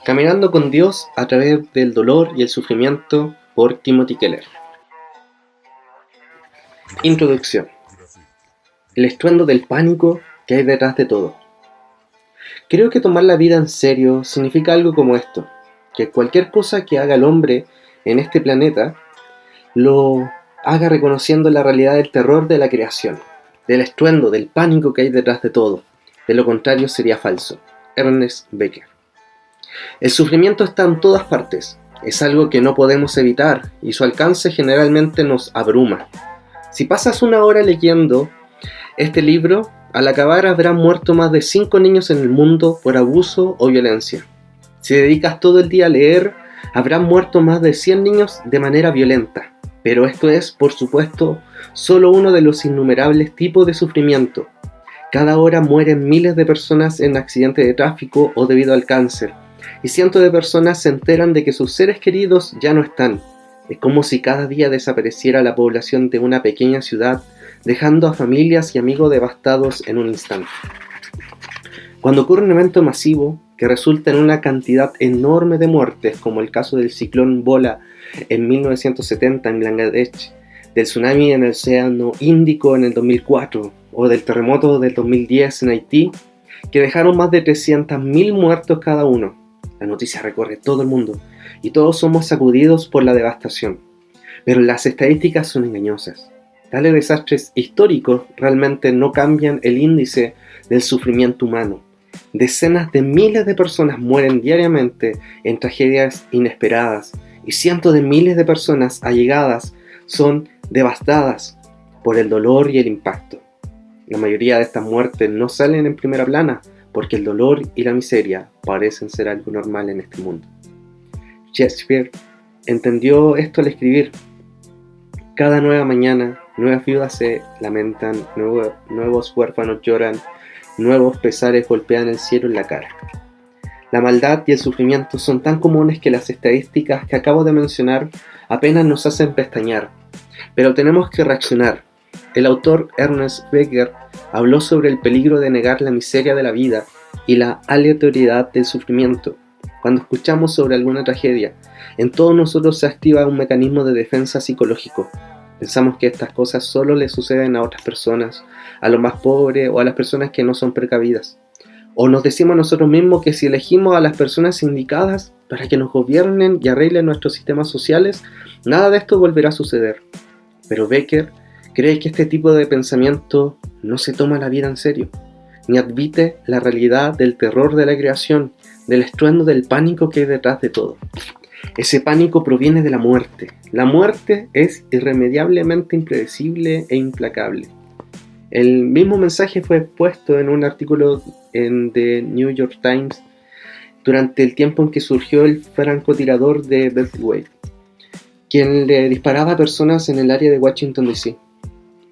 Caminando con Dios a través del dolor y el sufrimiento por Timothy Keller. Introducción. El estruendo del pánico que hay detrás de todo. Creo que tomar la vida en serio significa algo como esto, que cualquier cosa que haga el hombre en este planeta lo haga reconociendo la realidad del terror de la creación, del estruendo, del pánico que hay detrás de todo. De lo contrario sería falso. Ernest Becker. El sufrimiento está en todas partes, es algo que no podemos evitar y su alcance generalmente nos abruma. Si pasas una hora leyendo este libro, al acabar habrán muerto más de 5 niños en el mundo por abuso o violencia. Si dedicas todo el día a leer, habrán muerto más de 100 niños de manera violenta. Pero esto es, por supuesto, solo uno de los innumerables tipos de sufrimiento. Cada hora mueren miles de personas en accidentes de tráfico o debido al cáncer. Y cientos de personas se enteran de que sus seres queridos ya no están. Es como si cada día desapareciera la población de una pequeña ciudad, dejando a familias y amigos devastados en un instante. Cuando ocurre un evento masivo que resulta en una cantidad enorme de muertes, como el caso del ciclón Bola en 1970 en Bangladesh, del tsunami en el Océano Índico en el 2004 o del terremoto del 2010 en Haití, que dejaron más de 300.000 muertos cada uno. La noticia recorre todo el mundo y todos somos sacudidos por la devastación. Pero las estadísticas son engañosas. Tales desastres históricos realmente no cambian el índice del sufrimiento humano. Decenas de miles de personas mueren diariamente en tragedias inesperadas y cientos de miles de personas allegadas son devastadas por el dolor y el impacto. La mayoría de estas muertes no salen en primera plana porque el dolor y la miseria parecen ser algo normal en este mundo. Shakespeare entendió esto al escribir: cada nueva mañana, nuevas viudas se lamentan, nuevos huérfanos lloran, nuevos pesares golpean el cielo en la cara. La maldad y el sufrimiento son tan comunes que las estadísticas que acabo de mencionar apenas nos hacen pestañear, pero tenemos que reaccionar. El autor Ernest Becker habló sobre el peligro de negar la miseria de la vida y la aleatoriedad del sufrimiento. Cuando escuchamos sobre alguna tragedia, en todos nosotros se activa un mecanismo de defensa psicológico. Pensamos que estas cosas solo le suceden a otras personas, a los más pobres o a las personas que no son precavidas. O nos decimos a nosotros mismos que si elegimos a las personas indicadas para que nos gobiernen y arreglen nuestros sistemas sociales, nada de esto volverá a suceder. Pero Becker cree que este tipo de pensamiento no se toma la vida en serio, ni admite la realidad del terror de la creación, del estruendo del pánico que hay detrás de todo. Ese pánico proviene de la muerte. La muerte es irremediablemente impredecible e implacable. El mismo mensaje fue expuesto en un artículo en The New York Times durante el tiempo en que surgió el francotirador de Beltway, quien le disparaba a personas en el área de Washington D.C.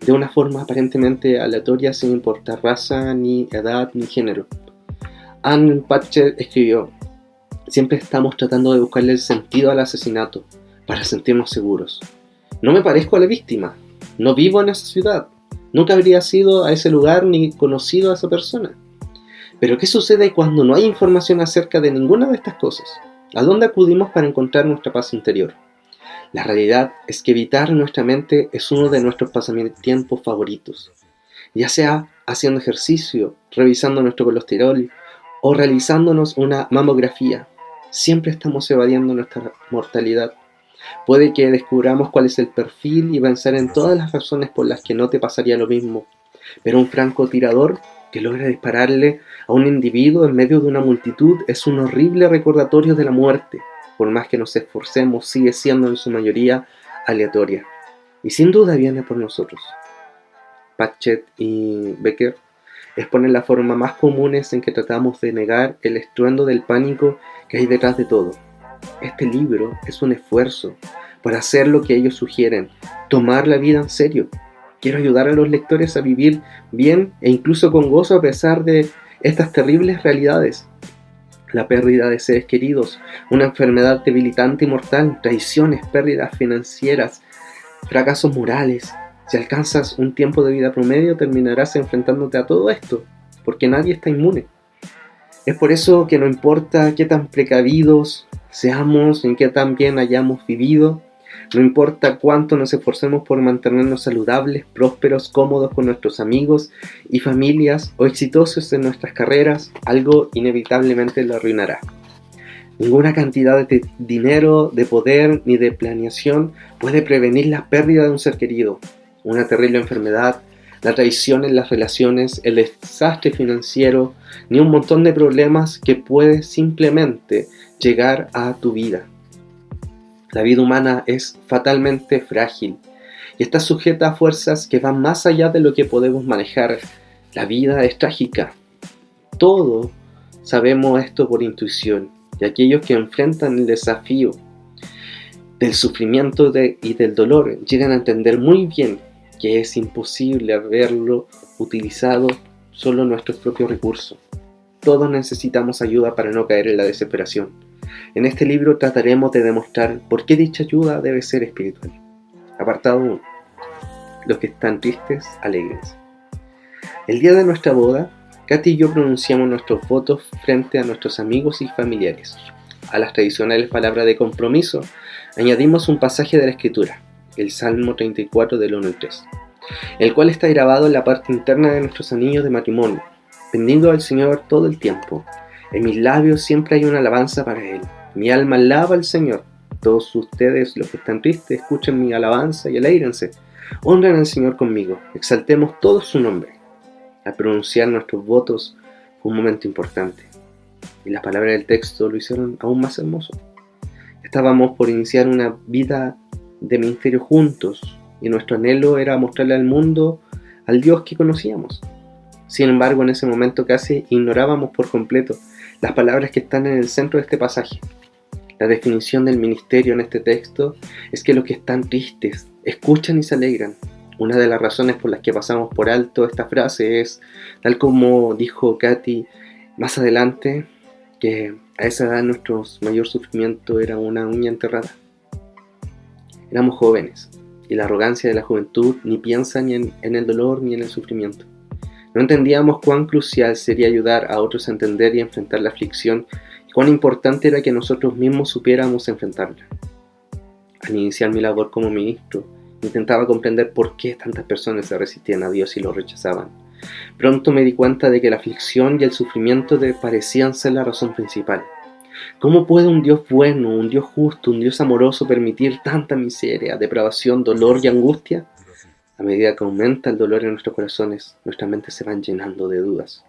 de una forma aparentemente aleatoria sin importar raza, ni edad, ni género. Ann Patchett escribió: siempre estamos tratando de buscarle el sentido al asesinato para sentirnos seguros. No me parezco a la víctima, no vivo en esa ciudad, nunca habría ido a ese lugar ni conocido a esa persona. Pero ¿qué sucede cuando no hay información acerca de ninguna de estas cosas? ¿A dónde acudimos para encontrar nuestra paz interior? La realidad es que evitar nuestra mente es uno de nuestros pasatiempos favoritos, ya sea haciendo ejercicio, revisando nuestro colesterol o realizándonos una mamografía. Siempre estamos evadiendo nuestra mortalidad. Puede que descubramos cuál es el perfil y pensar en todas las razones por las que no te pasaría lo mismo, pero un francotirador que logra dispararle a un individuo en medio de una multitud es un horrible recordatorio de la muerte. Por más que nos esforcemos, sigue siendo en su mayoría aleatoria. Y sin duda viene por nosotros. Patchett y Becker exponen las formas más comunes en que tratamos de negar el estruendo del pánico que hay detrás de todo. Este libro es un esfuerzo por hacer lo que ellos sugieren, tomar la vida en serio. Quiero ayudar a los lectores a vivir bien e incluso con gozo a pesar de estas terribles realidades. La pérdida de seres queridos, una enfermedad debilitante y mortal, traiciones, pérdidas financieras, fracasos morales. Si alcanzas un tiempo de vida promedio, terminarás enfrentándote a todo esto, porque nadie está inmune. Es por eso que no importa qué tan precavidos seamos, en qué tan bien hayamos vivido, no importa cuánto nos esforcemos por mantenernos saludables, prósperos, cómodos con nuestros amigos y familias o exitosos en nuestras carreras, algo inevitablemente lo arruinará. Ninguna cantidad de dinero, de poder ni de planeación puede prevenir la pérdida de un ser querido, una terrible enfermedad, la traición en las relaciones, el desastre financiero, ni un montón de problemas que puede simplemente llegar a tu vida. La vida humana es fatalmente frágil y está sujeta a fuerzas que van más allá de lo que podemos manejar. La vida es trágica. Todos sabemos esto por intuición, y aquellos que enfrentan el desafío del sufrimiento y del dolor llegan a entender muy bien que es imposible haberlo utilizado solo nuestros propios recursos. Todos necesitamos ayuda para no caer en la desesperación. En este libro trataremos de demostrar por qué dicha ayuda debe ser espiritual. Apartado 1. Los que están tristes, alégrense. El día de nuestra boda, Katy y yo pronunciamos nuestros votos frente a nuestros amigos y familiares. A las tradicionales palabras de compromiso, añadimos un pasaje de la Escritura, el Salmo 34 del 1 al 3, el cual está grabado en la parte interna de nuestros anillos de matrimonio. Bendigo al Señor todo el tiempo. En mis labios siempre hay una alabanza para Él. Mi alma alaba al Señor. Todos ustedes, los que están tristes, escuchen mi alabanza y alégrense. Honren al Señor conmigo. Exaltemos todo su nombre. Al pronunciar nuestros votos fue un momento importante, y las palabras del texto lo hicieron aún más hermoso. Estábamos por iniciar una vida de ministerio juntos, y nuestro anhelo era mostrarle al mundo al Dios que conocíamos. Sin embargo, en ese momento casi ignorábamos por completo las palabras que están en el centro de este pasaje. La definición del ministerio en este texto es que los que están tristes escuchan y se alegran. Una de las razones por las que pasamos por alto esta frase es, tal como dijo Katy más adelante, que a esa edad nuestro mayor sufrimiento era una uña enterrada. Éramos jóvenes, y la arrogancia de la juventud ni piensa ni en el dolor ni en el sufrimiento. No entendíamos cuán crucial sería ayudar a otros a entender y enfrentar la aflicción, y cuán importante era que nosotros mismos supiéramos enfrentarla. Al iniciar mi labor como ministro, intentaba comprender por qué tantas personas se resistían a Dios y lo rechazaban. Pronto me di cuenta de que la aflicción y el sufrimiento parecían ser la razón principal. ¿Cómo puede un Dios bueno, un Dios justo, un Dios amoroso permitir tanta miseria, depravación, dolor y angustia? A medida que aumenta el dolor en nuestros corazones, nuestras mentes se van llenando de dudas.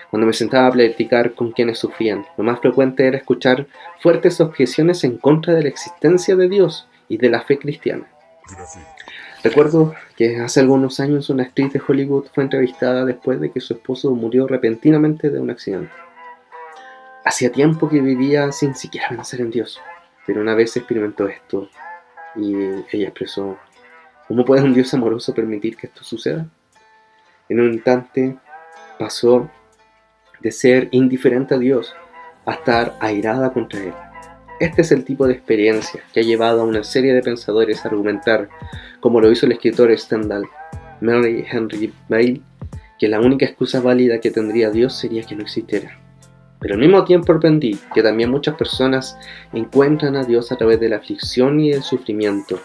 Cuando me sentaba a platicar con quienes sufrían, lo más frecuente era escuchar fuertes objeciones en contra de la existencia de Dios y de la fe cristiana. Recuerdo que hace algunos años una actriz de Hollywood fue entrevistada después de que su esposo murió repentinamente de un accidente. Hacía tiempo que vivía sin siquiera pensar en Dios, pero una vez experimentó esto y ella expresó: ¿cómo puede un Dios amoroso permitir que esto suceda? En un instante pasó de ser indiferente a Dios a estar airada contra Él. Este es el tipo de experiencia que ha llevado a una serie de pensadores a argumentar, como lo hizo el escritor Stendhal, Mary Henry Bale, que la única excusa válida que tendría Dios sería que no existiera. Pero al mismo tiempo aprendí que también muchas personas encuentran a Dios a través de la aflicción y el sufrimiento.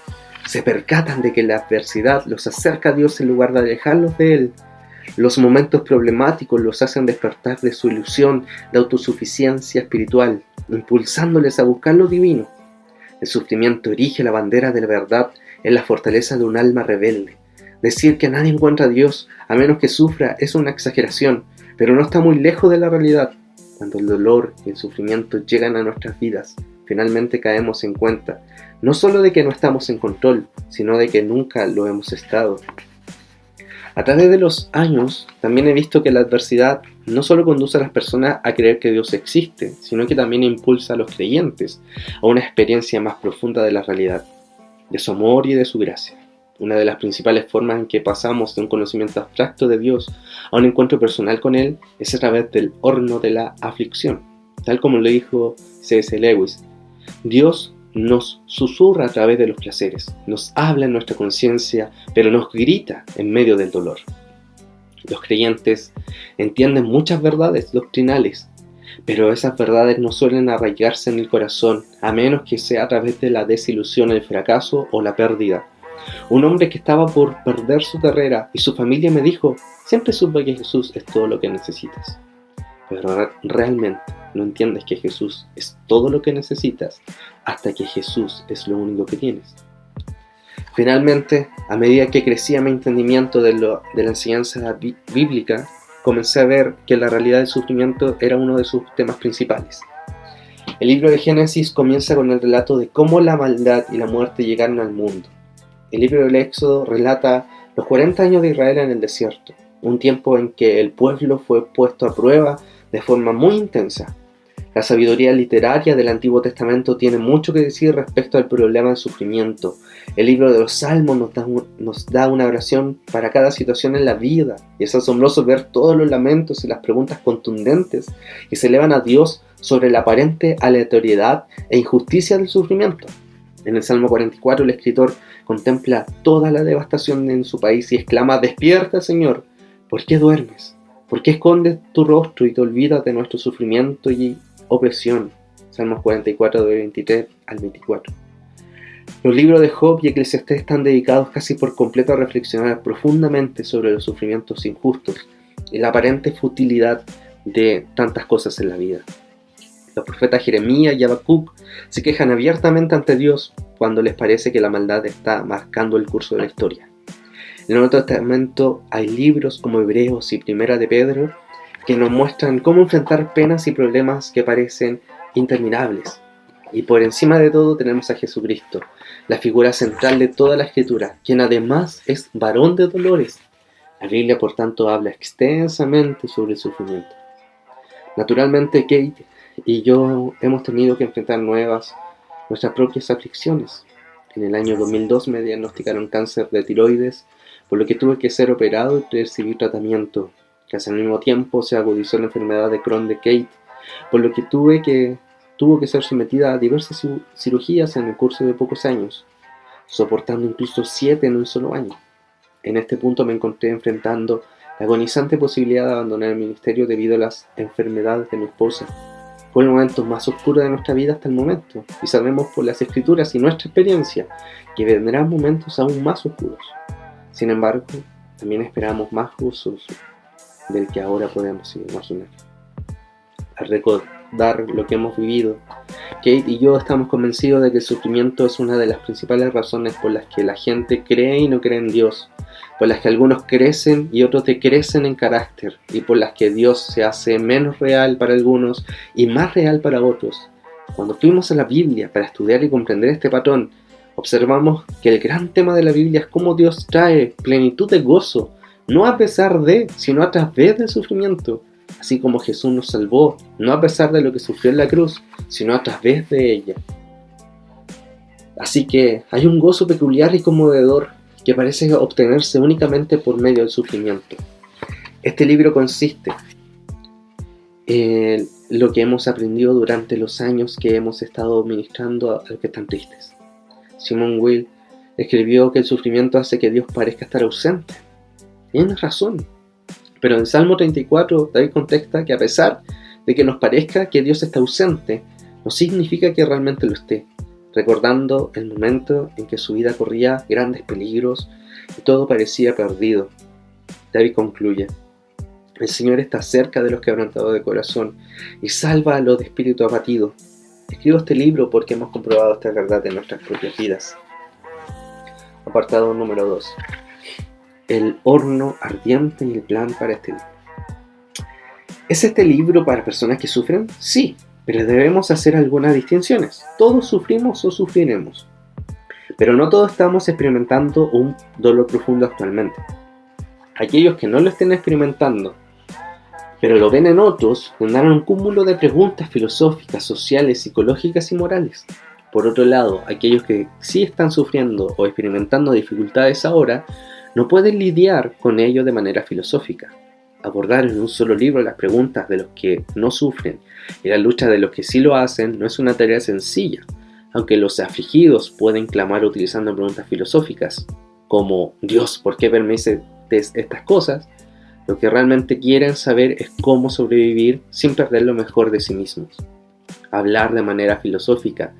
Se percatan de que la adversidad los acerca a Dios en lugar de alejarlos de Él. Los momentos problemáticos los hacen despertar de su ilusión de autosuficiencia espiritual, impulsándoles a buscar lo divino. El sufrimiento erige la bandera de la verdad en la fortaleza de un alma rebelde. Decir que nadie encuentra a Dios a menos que sufra es una exageración, pero no está muy lejos de la realidad. Cuando el dolor y el sufrimiento llegan a nuestras vidas, finalmente caemos en cuenta, no solo de que no estamos en control, sino de que nunca lo hemos estado. A través de los años, también he visto que la adversidad no solo conduce a las personas a creer que Dios existe, sino que también impulsa a los creyentes a una experiencia más profunda de la realidad, de su amor y de su gracia. Una de las principales formas en que pasamos de un conocimiento abstracto de Dios a un encuentro personal con Él es a través del horno de la aflicción. Tal como lo dijo C.S. Lewis, Dios nos susurra a través de los placeres, nos habla en nuestra conciencia, pero nos grita en medio del dolor. Los creyentes entienden muchas verdades doctrinales, Pero esas verdades no suelen arraigarse en el corazón, a menos que sea a través de la desilusión, el fracaso o la pérdida. Un hombre que estaba por perder su carrera y su familia me dijo: siempre supe que Jesús es todo lo que necesitas. Pero realmente no entiendes que Jesús es todo lo que necesitas hasta que Jesús es lo único que tienes. Finalmente, a medida que crecía mi entendimiento de la enseñanza bíblica, comencé a ver que la realidad del sufrimiento era uno de sus temas principales. El libro de Génesis comienza con el relato de cómo la maldad y la muerte llegaron al mundo. El libro del Éxodo relata los 40 años de Israel en el desierto, un tiempo en que el pueblo fue puesto a prueba de forma muy intensa. La sabiduría literaria del Antiguo Testamento tiene mucho que decir respecto al problema del sufrimiento. El libro de los Salmos nos da una oración para cada situación en la vida, y es asombroso ver todos los lamentos y las preguntas contundentes que se elevan a Dios sobre la aparente aleatoriedad e injusticia del sufrimiento. En el Salmo 44 el escritor contempla toda la devastación en su país y exclama: «Despierta, Señor, ¿por qué duermes? ¿Por qué escondes tu rostro y te olvidas de nuestro sufrimiento y opresión?» Salmos 44, de 23 al 24. Los libros de Job y Eclesiastés están dedicados casi por completo a reflexionar profundamente sobre los sufrimientos injustos y la aparente futilidad de tantas cosas en la vida. Los profetas Jeremías y Habacuc se quejan abiertamente ante Dios cuando les parece que la maldad está marcando el curso de la historia. En el Nuevo Testamento hay libros como Hebreos y Primera de Pedro que nos muestran cómo enfrentar penas y problemas que parecen interminables. Y por encima de todo tenemos a Jesucristo, la figura central de toda la Escritura, quien además es varón de dolores. La Biblia, por tanto, habla extensamente sobre el sufrimiento. Naturalmente, Kate y yo hemos tenido que enfrentar nuestras propias aflicciones. En el año 2002 me diagnosticaron cáncer de tiroides, por lo que tuve que ser operado y recibir tratamiento. Casi al mismo tiempo se agudizó la enfermedad de Crohn de Kate, por lo que tuvo que ser sometida a diversas cirugías en el curso de pocos años, soportando incluso 7 en un solo año. En este punto me encontré enfrentando la agonizante posibilidad de abandonar el ministerio debido a las enfermedades de mi esposa. Fue el momento más oscuro de nuestra vida hasta el momento, y sabemos por las Escrituras y nuestra experiencia que vendrán momentos aún más oscuros. Sin embargo, también esperamos más gozoso del que ahora podemos imaginar. Al recordar lo que hemos vivido, Kate y yo estamos convencidos de que el sufrimiento es una de las principales razones por las que la gente cree y no cree en Dios, por las que algunos crecen y otros decrecen en carácter, y por las que Dios se hace menos real para algunos y más real para otros. Cuando fuimos a la Biblia para estudiar y comprender este patrón, observamos que el gran tema de la Biblia es cómo Dios trae plenitud de gozo, no a pesar de, sino a través del sufrimiento. Así como Jesús nos salvó, no a pesar de lo que sufrió en la cruz, sino a través de ella. Así que hay un gozo peculiar y conmovedor que parece obtenerse únicamente por medio del sufrimiento. Este libro consiste en lo que hemos aprendido durante los años que hemos estado ministrando a los que están tristes. Simon Weil escribió que el sufrimiento hace que Dios parezca estar ausente. Tiene razón. Pero en Salmo 34, David contesta que a pesar de que nos parezca que Dios está ausente, no significa que realmente lo esté, recordando el momento en que su vida corría grandes peligros y todo parecía perdido. David concluye: el Señor está cerca de los quebrantados de corazón y salva a los de espíritu abatido. Escribo este libro porque hemos comprobado esta verdad en nuestras propias vidas. Apartado número 2. El horno ardiente y el plan para este libro. ¿Es este libro para personas que sufren? Sí, pero debemos hacer algunas distinciones. Todos sufrimos o sufriremos, pero no todos estamos experimentando un dolor profundo actualmente. Aquellos que no lo estén experimentando, pero lo ven en otros, tendrán un cúmulo de preguntas filosóficas, sociales, psicológicas y morales. Por otro lado, aquellos que sí están sufriendo o experimentando dificultades ahora, no pueden lidiar con ello de manera filosófica. Abordar en un solo libro las preguntas de los que no sufren y la lucha de los que sí lo hacen no es una tarea sencilla, aunque los afligidos pueden clamar utilizando preguntas filosóficas, como «Dios, ¿por qué permites estas cosas?». Lo que realmente quieren saber es cómo sobrevivir sin perder lo mejor de sí mismos. Hablar de manera filosófica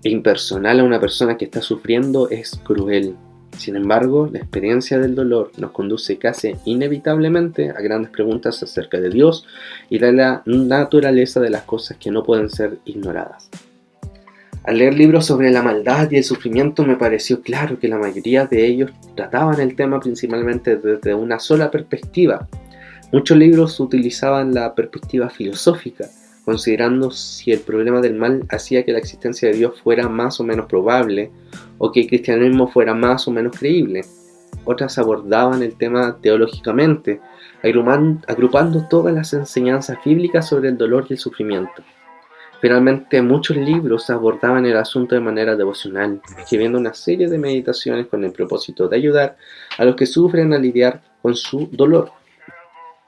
e impersonal a una persona que está sufriendo es cruel. Sin embargo, la experiencia del dolor nos conduce casi inevitablemente a grandes preguntas acerca de Dios y de la naturaleza de las cosas que no pueden ser ignoradas. Al leer libros sobre la maldad y el sufrimiento me pareció claro que la mayoría de ellos trataban el tema principalmente desde una sola perspectiva. Muchos libros utilizaban la perspectiva filosófica, considerando si el problema del mal hacía que la existencia de Dios fuera más o menos probable o que el cristianismo fuera más o menos creíble. Otras abordaban el tema teológicamente, agrupando todas las enseñanzas bíblicas sobre el dolor y el sufrimiento. Finalmente, muchos libros abordaban el asunto de manera devocional, escribiendo una serie de meditaciones con el propósito de ayudar a los que sufren a lidiar con su dolor.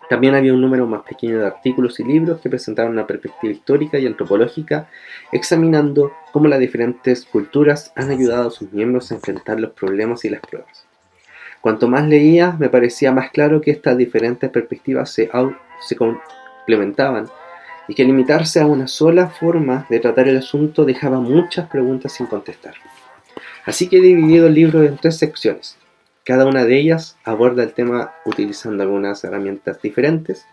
También había un número más pequeño de artículos y libros que presentaban una perspectiva histórica y antropológica, examinando cómo las diferentes culturas han ayudado a sus miembros a enfrentar los problemas y las pruebas. Cuanto más leía, me parecía más claro que estas diferentes perspectivas se complementaban y que limitarse a una sola forma de tratar el asunto dejaba muchas preguntas sin contestar. Así que he dividido el libro en 3 secciones. Cada una de ellas aborda el tema utilizando algunas herramientas diferentes.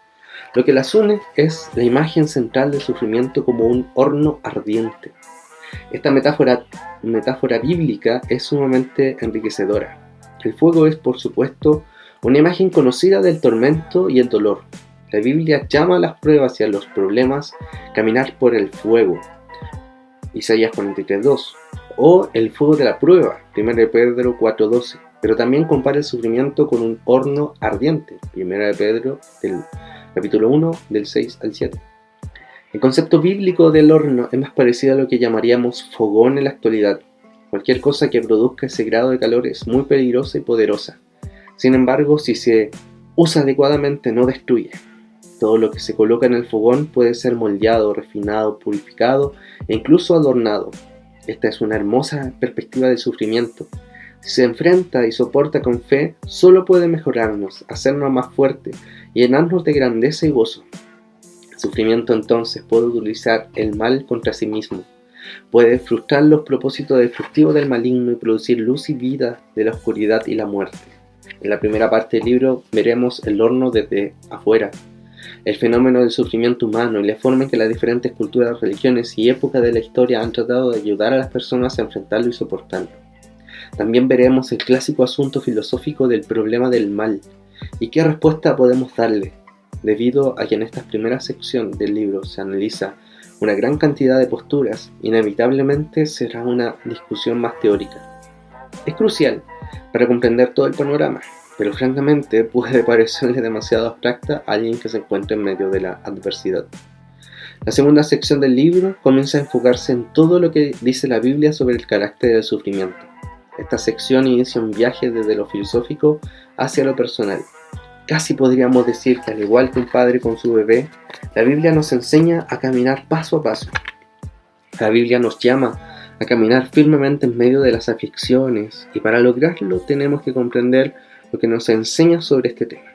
Lo que las une es la imagen central del sufrimiento como un horno ardiente. Esta metáfora bíblica es sumamente enriquecedora. El fuego es, por supuesto, una imagen conocida del tormento y el dolor. La Biblia llama a las pruebas y a los problemas caminar por el fuego. Isaías 43:2. O el fuego de la prueba, 1 Pedro 4:12. Pero también compara el sufrimiento con un horno ardiente, 1 Pedro del capítulo 1, del 6 al 7. El concepto bíblico del horno es más parecido a lo que llamaríamos fogón en la actualidad. Cualquier cosa que produzca ese grado de calor es muy peligrosa y poderosa. Sin embargo, si se usa adecuadamente, no destruye. Todo lo que se coloca en el fogón puede ser moldeado, refinado, purificado e incluso adornado. Esta es una hermosa perspectiva del sufrimiento. Si se enfrenta y soporta con fe, solo puede mejorarnos, hacernos más fuertes y llenarnos de grandeza y gozo. El sufrimiento entonces puede utilizar el mal contra sí mismo. Puede frustrar los propósitos destructivos del maligno y producir luz y vida de la oscuridad y la muerte. En la primera parte del libro veremos el horno desde afuera, el fenómeno del sufrimiento humano y la forma en que las diferentes culturas, religiones y épocas de la historia han tratado de ayudar a las personas a enfrentarlo y soportarlo. También veremos el clásico asunto filosófico del problema del mal y qué respuesta podemos darle, debido a que en esta primera sección del libro se analiza una gran cantidad de posturas. Inevitablemente será una discusión más teórica. Es crucial para comprender todo el panorama, pero francamente puede parecerle demasiado abstracta a alguien que se encuentra en medio de la adversidad. La segunda sección del libro comienza a enfocarse en todo lo que dice la Biblia sobre el carácter del sufrimiento. Esta sección inicia un viaje desde lo filosófico hacia lo personal. Casi podríamos decir que al igual que un padre con su bebé, la Biblia nos enseña a caminar paso a paso. La Biblia nos llama a caminar firmemente en medio de las aflicciones y para lograrlo tenemos que comprender lo que nos enseña sobre este tema.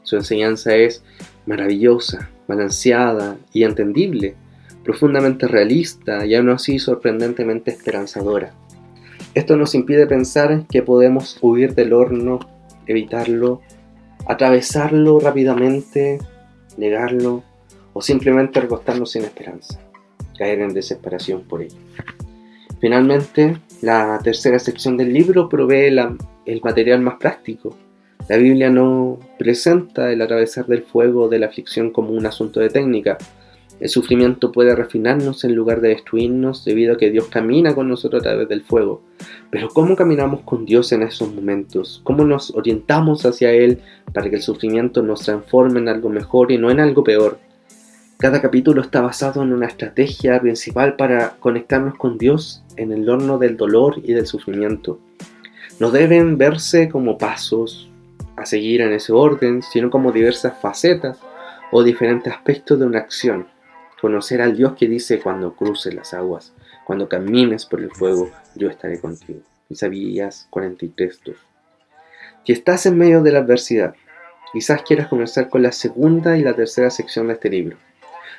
Su enseñanza es maravillosa, balanceada y entendible, profundamente realista y aún así sorprendentemente esperanzadora. Esto nos impide pensar que podemos huir del horno, evitarlo, atravesarlo rápidamente, negarlo o simplemente recostarnos sin esperanza, caer en desesperación por ello. Finalmente, la tercera sección del libro provee el material más práctico. La Biblia no presenta el atravesar del fuego o de la aflicción como un asunto de técnica. El sufrimiento puede refinarnos en lugar de destruirnos debido a que Dios camina con nosotros a través del fuego. Pero ¿cómo caminamos con Dios en esos momentos? ¿Cómo nos orientamos hacia Él para que el sufrimiento nos transforme en algo mejor y no en algo peor? Cada capítulo está basado en una estrategia principal para conectarnos con Dios en el horno del dolor y del sufrimiento. No deben verse como pasos a seguir en ese orden, sino como diversas facetas o diferentes aspectos de una acción. Conocer al Dios que dice: cuando cruces las aguas, cuando camines por el fuego, yo estaré contigo. Isaías 43:2. Si estás en medio de la adversidad, quizás quieras comenzar con la segunda y la tercera sección de este libro.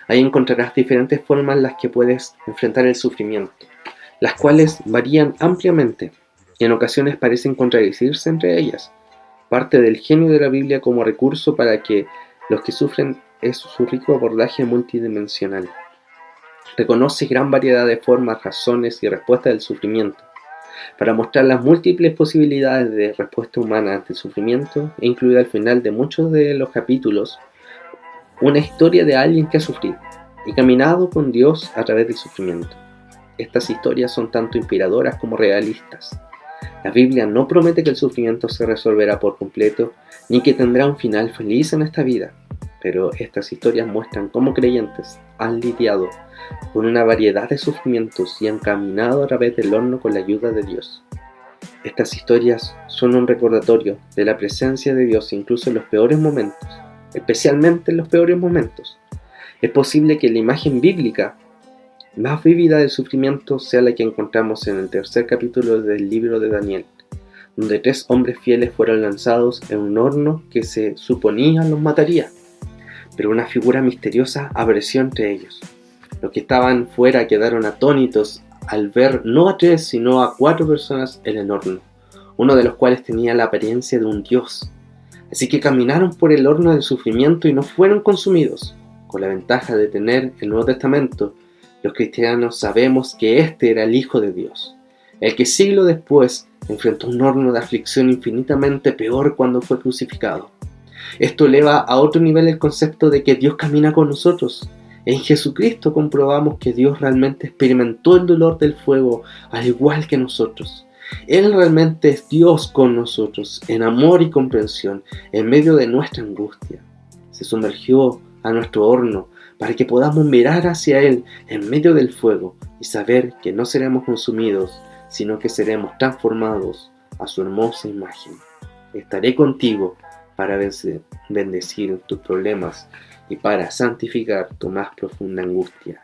Ahí encontrarás diferentes formas en las que puedes enfrentar el sufrimiento, las cuales varían ampliamente y en ocasiones parecen contradecirse entre ellas. Parte del genio de la Biblia como recurso para que los que sufren es su rico abordaje multidimensional. Reconoce gran variedad de formas, razones y respuestas del sufrimiento, para mostrar las múltiples posibilidades de respuesta humana ante el sufrimiento, e incluir al final de muchos de los capítulos una historia de alguien que ha sufrido y caminado con Dios a través del sufrimiento. Estas historias son tanto inspiradoras como realistas. La Biblia no promete que el sufrimiento se resolverá por completo, ni que tendrá un final feliz en esta vida, pero estas historias muestran cómo creyentes han lidiado con una variedad de sufrimientos y han caminado a través del horno con la ayuda de Dios. Estas historias son un recordatorio de la presencia de Dios incluso en los peores momentos, especialmente en los peores momentos. Es posible que la imagen bíblica más vívida del sufrimiento sea la que encontramos en el tercer capítulo del libro de Daniel, donde 3 hombres fieles fueron lanzados en un horno que se suponía los mataría, pero una figura misteriosa apareció entre ellos. Los que estaban fuera quedaron atónitos al ver no a 3 sino a 4 personas en el horno, uno de los cuales tenía la apariencia de un dios. Así que caminaron por el horno del sufrimiento y no fueron consumidos. Con la ventaja de tener el Nuevo Testamento, los cristianos sabemos que este era el Hijo de Dios, el que siglos después enfrentó un horno de aflicción infinitamente peor cuando fue crucificado. Esto eleva a otro nivel el concepto de que Dios camina con nosotros. En Jesucristo comprobamos que Dios realmente experimentó el dolor del fuego al igual que nosotros. Él realmente es Dios con nosotros, en amor y comprensión, en medio de nuestra angustia. Se sumergió a nuestro horno para que podamos mirar hacia Él en medio del fuego y saber que no seremos consumidos, sino que seremos transformados a su hermosa imagen. Estaré contigo para bendecir tus problemas y para santificar tu más profunda angustia.